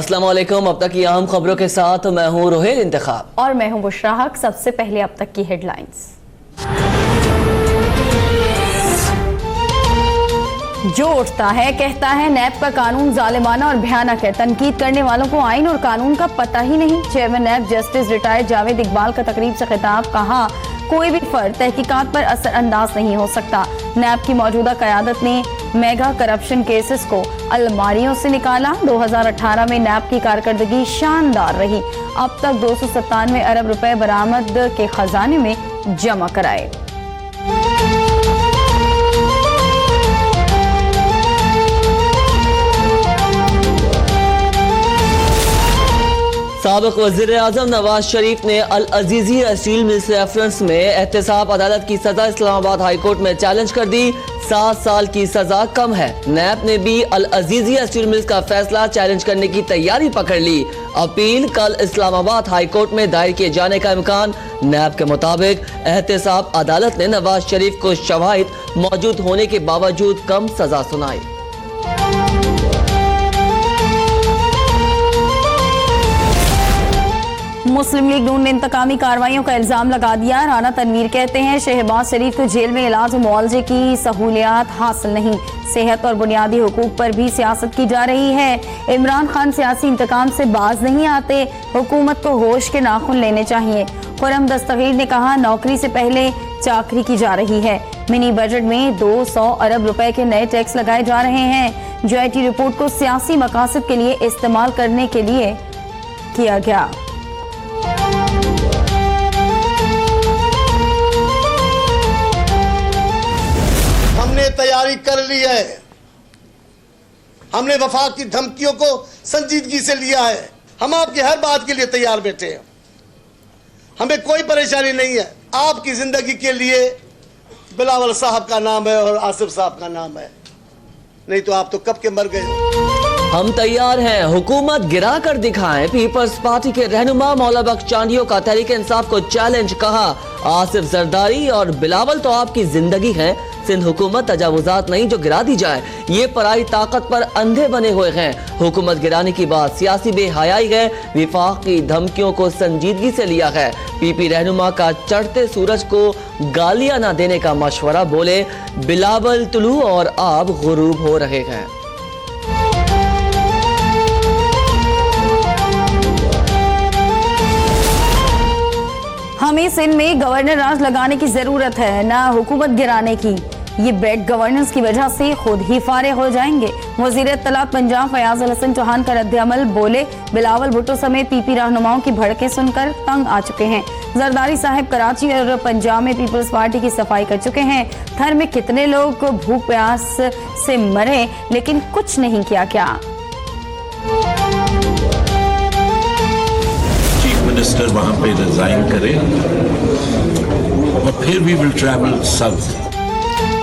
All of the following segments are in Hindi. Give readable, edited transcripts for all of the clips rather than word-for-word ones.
अस्सलाम वालेकुम। अब तक की अहम खबरों के साथ मैं हूं रोहेल इंतखाब और मैं हूं बुशरा हक। सबसे पहले अब तक की हेडलाइंस। जो उठता है कहता है नैब का कानून जालिमाना और भयानक है। तनकीद करने वालों को आइन और कानून का पता ही नहीं। Chairman NAB justice retired Javed Iqbal का तकरीब से खिताब। कहा कोई भी फर्द तहकीकात पर असर अंदाज नहीं हो सकता। नैब की मौजूदा क़यादत ने मेगा करप्शन केसेस को अलमारियों से निकाला। 2018 में नैब की कारकर्दगी शानदार रही। अब तक 297 अरब रुपए बरामद के खजाने में जमा कराए। साबिक वज़ीर आज़म नवाज शरीफ ने अल अजीज़िया स्टील मिल्स रेफरेंस में एहतसाब अदालत की सजा इस्लामाबाद हाई कोर्ट में चैलेंज कर दी। 7 साल की सजा कम है। नैब ने भी अल अजीज़िया स्टील मिल्स का फैसला चैलेंज करने की तैयारी पकड़ ली। अपील कल इस्लामाबाद हाई कोर्ट में दायर किए जाने का इम्कान। नैब के मुताबिक एहतसाब अदालत ने नवाज शरीफ को शवाहिद मौजूद होने के बावजूद कम सजा सुनाई। मुस्लिम लीग नून ने इंतकामी कार्रवाइयों का इल्जाम लगा दिया। राना तनवीर कहते हैं शहबाज शरीफ को जेल में इलाज और मुआवजे की सहूलियात हासिल नहीं। सेहत और बुनियादी हुकूक पर भी सियासत की जा रही है। इमरान खान सियासी इंतकाम से बाज नहीं आते। हुकूमत को होश के नाखून लेने चाहिए। खुर्रम दस्तगीर ने कहा नौकरी से पहले चाकरी की जा रही है। मिनी बजट में 200 अरब रुपए के नए टैक्स लगाए जा रहे हैं। JIT रिपोर्ट को सियासी मकासद के लिए इस्तेमाल करने के लिए किया गया। हमने तैयारी कर ली है। हमने वफाक की धमकियों को संजीदगी से लिया है। हम आपकी हर बात के लिए तैयार बैठे हैं। हमें कोई परेशानी नहीं है। आपकी जिंदगी के लिए बिलावल साहब का नाम है और आसिफ साहब का नाम है, नहीं तो आप तो कब के मर गए हो। हम तैयार हैं, हुकूमत गिरा कर दिखाएं। पीपल्स पार्टी के रहनुमा मौला बख्श चांदियों का तहरीक इंसाफ को चैलेंज। कहा आसिफ जरदारी और बिलावल तो आपकी जिंदगी है। सिंध हुकूमत तजावुजात नहीं जो गिरा दी जाए। ये पराई ताकत पर अंधे बने हुए हैं। हुकूमत गिराने की बात सियासी बेहयाई है। विफाक की धमकियों को संजीदगी से लिया है। PP रहनुमा का चढ़ते सूरज को गालियां न देने का मशवरा। बोले बिलावल तुलू और आप गुरूब हो रहे हैं। हमें सिंध में गवर्नर राज लगाने की जरूरत है, ना हुकूमत गिराने की। ये बैड गवर्नेंस की वजह से खुद ही फारिग हो जाएंगे। वजीर इत्तलात पंजाब फयाज अल हसन चौहान का रद्द-ए-अमल। बोले बिलावल भुट्टो समेत PP रहनुमाओं की भड़के सुनकर तंग आ चुके हैं। जरदारी साहब कराची और पंजाब में पीपल्स पार्टी की सफाई कर चुके हैं। थर में कितने लोग भूख प्यास से मरे लेकिन कुछ नहीं किया। क्या मिनिस्टर वहां पे रिजाइन करें और फिर we will travel south.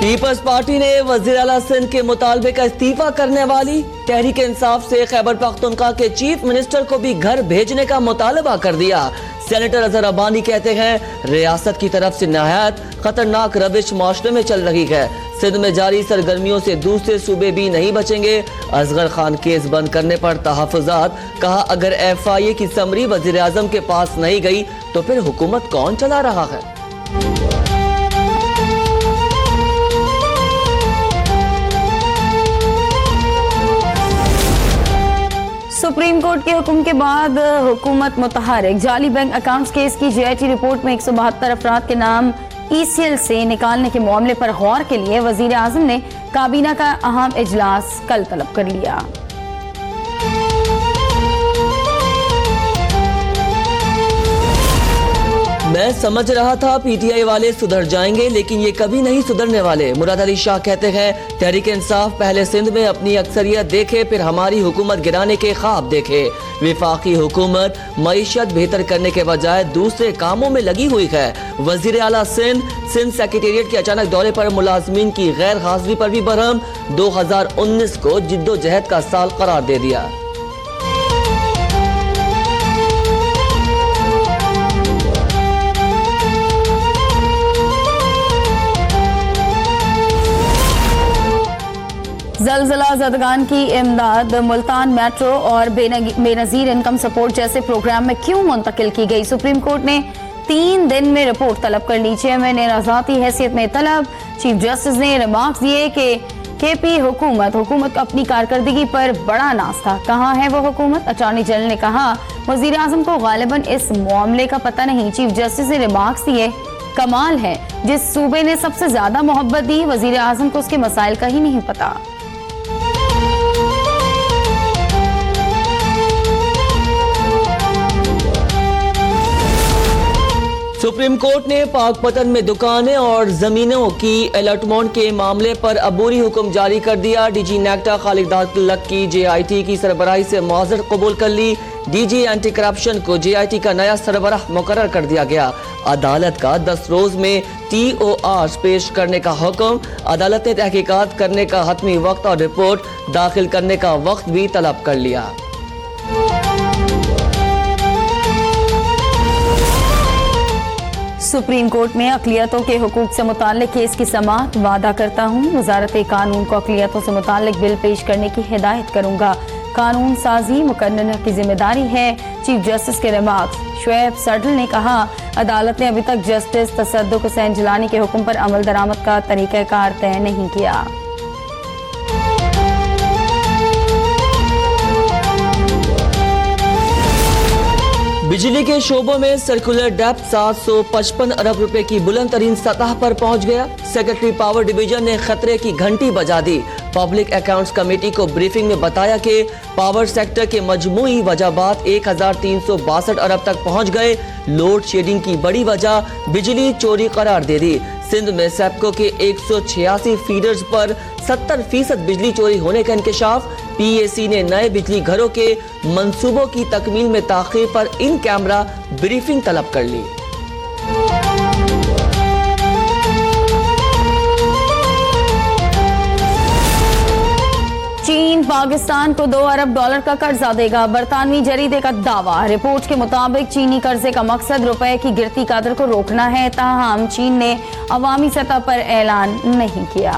Peoples Party ने वजीर आला सिंध के मुतालबे का इस्तीफा करने वाली तहरीक इंसाफ से खैबर पख्तूनख्वा के चीफ मिनिस्टर को भी घर भेजने का मुतालबा कर दिया। सेनेटर अजहर अब्बानी कहते हैं रियासत की तरफ से नहायत खतरनाक रविश माशरे में चल रही है। सिंध में जारी सरगर्मियों से दूसरे सूबे भी नहीं बचेंगे। असगर खान केस बंद करने पर तहफ़्फ़ुज़ात। कहा अगर FIA की समरी वज़ीर आज़म के पास नहीं गई तो फिर हुकूमत कौन चला रहा है। सुप्रीम कोर्ट के हुक्म के बाद हुकूमत मुतहरिक। जाली बैंक अकाउंट्स केस की JIT रिपोर्ट में 172 अफराद के नाम ECL से निकालने के मामले पर गौर के लिए वजीर आजम ने काबीना का अहम इजलास कल तलब कर लिया। मैं समझ रहा था PTI वाले सुधर जाएंगे लेकिन ये कभी नहीं सुधरने वाले। मुराद अली शाह कहते हैं तहरीक इंसाफ पहले सिंध में अपनी अक्सरियत देखे फिर हमारी हुकूमत गिराने के ख्वाब देखे। विफाकी हुकूमत मईशत बेहतर करने के बजाय दूसरे कामों में लगी हुई है। वजीर आला सिंध सेक्रेटेरिएट के अचानक दौरे पर मुलाजमीन की गैर हाजिरी पर भी बरहम। 2019 को जिद्दोजहद का साल करार दे दिया। ज़लज़ला शहजादगान की इमदाद मुल्तान मेट्रो और बेनजीर इनकम सपोर्ट जैसे प्रोग्राम में क्यों मुंतकिल की गई? सुप्रीम कोर्ट ने 3 दिन में रिपोर्ट तलब कर ली। चेयरमैन ने आजादी हैसियत में तलब। चीफ जस्टिस ने रिमार्क्स दिए कि केपी हुकूमत अपनी कारकर्दगी पर बड़ा नाज था। कहाँ है वो हुकूमत? अटॉर्नी जनरल ने कहा वजीर आजम को गालिबन इस मामले का पता नहीं। चीफ जस्टिस ने रिमार्क्स दिए कमाल है, जिस सूबे ने सबसे ज्यादा मोहब्बत दी वजीर आजम को उसके मसाइल का ही नहीं पता। सुप्रीम कोर्ट ने पाकपतन में दुकानें और जमीनों की अलॉटमेंट के मामले पर अबूरी हुक्म जारी कर दिया। डीजी नेक्टा खालिद दाखिलक की जेआईटी की सरबराही से मुआवजत कबूल कर ली। डीजी एंटी करप्शन को जेआईटी का नया सरबराह मुकर्रर कर दिया गया। अदालत का 10 रोज में TOR पेश करने का हुक्म। अदालत ने तहकीकात करने का हतमी वक्त और रिपोर्ट दाखिल करने का वक्त भी तलब कर लिया। सुप्रीम कोर्ट में अक़लियतों के हुकूक से मुताल्लिक केस की समाअत वादा करता हूँ। वजारत कानून को अक़लियतों से मुताल्लिक बिल पेश करने की हिदायत करूँगा। कानून साजी मुकर्रर की जिम्मेदारी है। चीफ जस्टिस के रिमार्क्स। शुएब सडल ने कहा अदालत ने अभी तक जस्टिस तसद्दुक़ हुसैन जिलानी के हुक्म पर अमल दरामद का तरीक़ाकार तय नहीं किया। बिजली के शोबों में सर्कुलर डेप्थ 755 अरब रुपए की बुलंद तरीन सतह पर पहुंच गया। सेक्रेटरी पावर डिवीजन ने खतरे की घंटी बजा दी। पब्लिक अकाउंट्स कमेटी को ब्रीफिंग में बताया कि पावर सेक्टर के मजमूई वजबात 1362 अरब तक पहुंच गए। लोड शेडिंग की बड़ी वजह बिजली चोरी करार दे दी। सिंध में सेप्को के 186 फीडर्स पर 70% बिजली चोरी होने का इंकशाफ। PAC ने नए बिजली घरों के मंसूबों की तकमील में ताखीर पर इन कैमरा ब्रीफिंग तलब कर ली। चीन पाकिस्तान को $2 अरब का कर्जा देगा। बरतानवी जरीदे का दावा। रिपोर्ट के मुताबिक चीनी कर्जे का मकसद रुपए की गिरती कदर को रोकना है। ताहम चीन ने अवामी सतह पर ऐलान नहीं किया।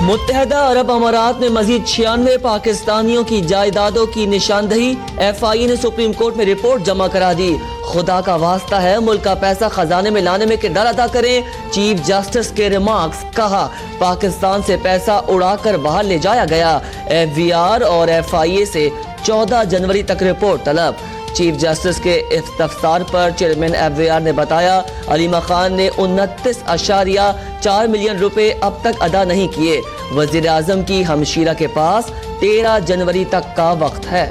मुत्तहदा अरब अमारात में मजीद 96 पाकिस्तानियों की जायदादों की निशानदही। FI ने सुप्रीम कोर्ट में रिपोर्ट जमा करा दी। खुदा का वास्ता है मुल्क का पैसा खजाने में लाने में किरदार अदा करें। चीफ जस्टिस के रिमार्क्स। कहा पाकिस्तान से पैसा उड़ाकर बाहर ले जाया गया। FVR और FIA से 14 जनवरी तक रिपोर्ट तलब। चीफ जस्टिस के इफ्तार पर चेयरमैन FVR ने बताया अलीमा खान ने 29.4 मिलियन रुपए अब तक अदा नहीं किए। वजीर आजम की हमशीरा के पास 13 जनवरी तक का वक्त है।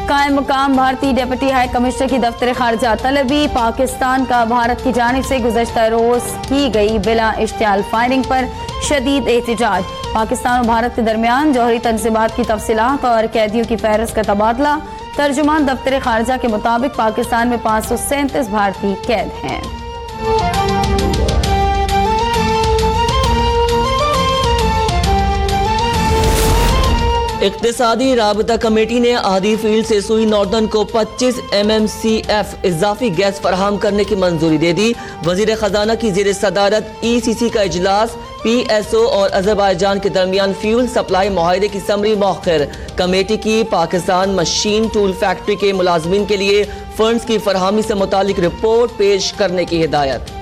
कायम मुकाम भारतीय डिप्टी हाई कमिश्नर की दफ्तर खारजा तलबी। पाकिस्तान का भारत की जानिब से गुज़श्ता रोज की गई बिला इश्तियाल फायरिंग पर शदीद एहतजाज। पाकिस्तान और भारत के दरमियान जौहरी तंजीमात की तफसीलात और कैदियों की फहरिस्त का तबादला। तर्जुमान दफ्तर खारजा के मुताबिक पाकिस्तान में 537 भारतीय कैद हैं। इक्तिसादी राबता कमेटी ने आदी फील्ड से सुई नॉर्दर्न को 25 MMCF इजाफी गैस फराहम करने की मंजूरी दे दी। वजीर खजाना की जेर सदारत ECC का इजलास। PSO और अजरबैजान के दरमियान फ्यूल सप्लाई मुआहदे की समरी मौखिर। कमेटी की पाकिस्तान मशीन टूल फैक्ट्री के मुलाजमीन के लिए फंड्स की फरहमी से मुतालिक रिपोर्ट पेश करने की हिदायत।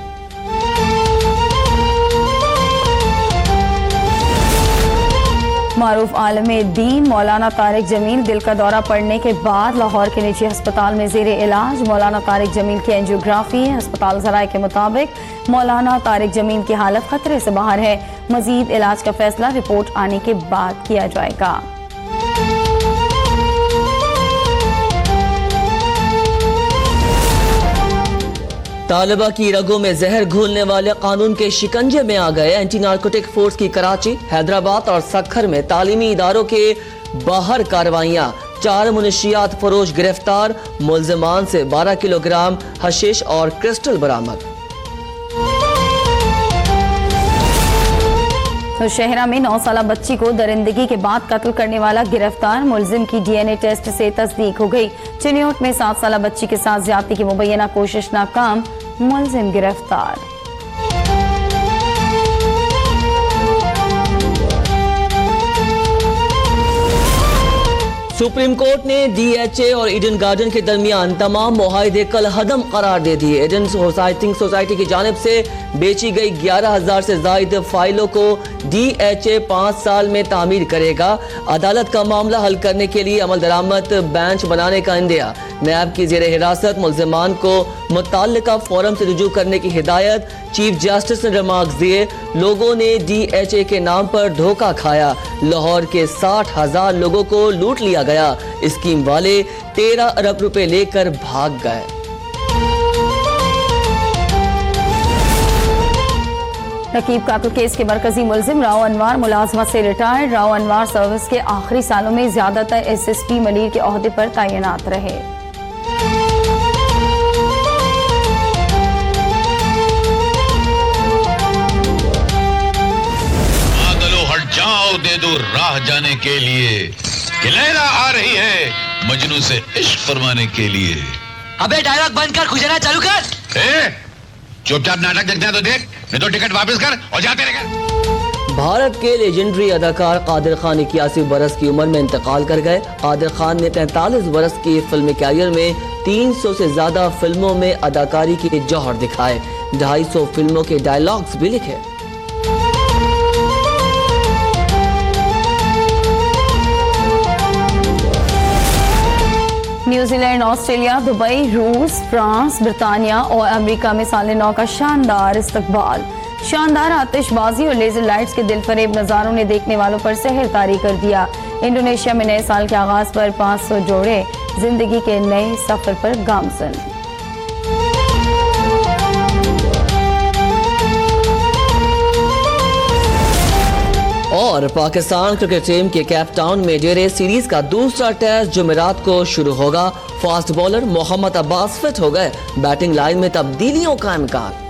मारूफ आलमे दीन मौलाना तारिक जमील दिल का दौरा पड़ने के बाद लाहौर के निजी अस्पताल में जेर इलाज। मौलाना तारिक जमील की एंजियोग्राफी। अस्पताल ज़राए के मुताबिक मौलाना तारिक जमील की हालत खतरे से बाहर है। मजीद इलाज का फैसला रिपोर्ट आने के बाद किया जाएगा। तालिबा की रगों में जहर घोलने वाले कानून के शिकंजे में आ गए। एंटी नार्कोटिक फोर्स की कराची, हैदराबाद और सखर में तालीमी इदारों के बाहर कार्रवाइयां। 4 मुनशियात फरोश गिरफ्तार। मुल्जिमान से 12 किलोग्राम हशीश और क्रिस्टल बरामद। तो शहरा में 9 साला बच्ची को दरिंदगी के बाद कत्ल करने वाला गिरफ्तार, मुलजिम की डीएनए टेस्ट से तस्दीक हो गई। चिन्योट में 7 साला बच्ची के साथ ज्यादती की मुबैना कोशिश नाकाम, मुलजिम गिरफ्तार। सुप्रीम कोर्ट ने डीएचए और ईडन गार्डन के दरमियान तमाम मुआहदे कल हदम करार दे दिए। ईडन सोसाइटी की जानिब से बेची गई 11,000 से ज्यादा फाइलों को डीएचए 5 साल में तामीर करेगा। अदालत का मामला हल करने के लिए अमल दरामद बेंच बनाने का इंदिया। नैब की जेर हिरासत मुल्जिमान को मुतल्लिका फोरम से रुजू करने की हिदायत। चीफ जस्टिस ने रिमार्क दिए, लोगों ने डीएचए के नाम पर धोखा खाया। लाहौर के 60,000 लोगों को लूट लिया गया। स्कीम वाले 13 अरब रुपए लेकर भाग गए। नकीब कातल केस के मरकजी मुलजिम राव अनवार मुलाजमत से रिटायर्ड। राव अनवार सर्विस के आखिरी सालों में ज्यादातर एसएसपी मलीर के ओहदे पर तैनात रहे। दे दो राह जाने के लिए कि लैला आ रही है मजनू से इश्क फरमाने के लिए। अबे डायलॉग बंद कर, गुजरना चालू कर। चुपचाप नाटक देखना है तो देख, नहीं तो टिकट वापस कर और जाते रह। भारत के लेजेंडरी अदाकार कादिर खान 81 बरस की उम्र में इंतकाल कर गए। कादिर खान ने 43 बरस की फिल्मी कैरियर में 300 से ज्यादा फिल्मों में अदाकारी के जौहर दिखाए। 250 फिल्मों के डायलॉग्स भी लिखे। न्यूजीलैंड, ऑस्ट्रेलिया, दुबई, रूस, फ्रांस, ब्रिटानिया और अमेरिका में साल नौ का शानदार इस्तकबाल। शानदार आतिशबाजी और लेजर लाइट्स के दिलफरेब नज़ारों ने देखने वालों पर सहर तारी कर दिया। इंडोनेशिया में नए साल के आगाज पर 500 जोड़े जिंदगी के नए सफर पर गामजन। और पाकिस्तान क्रिकेट टीम के केप टाउन में डेरे सीरीज का दूसरा टेस्ट जुमेरात को शुरू होगा। Fast bowler Mohammad Abbas fit हो गए। बैटिंग लाइन में तब्दीलियों का इम्कान।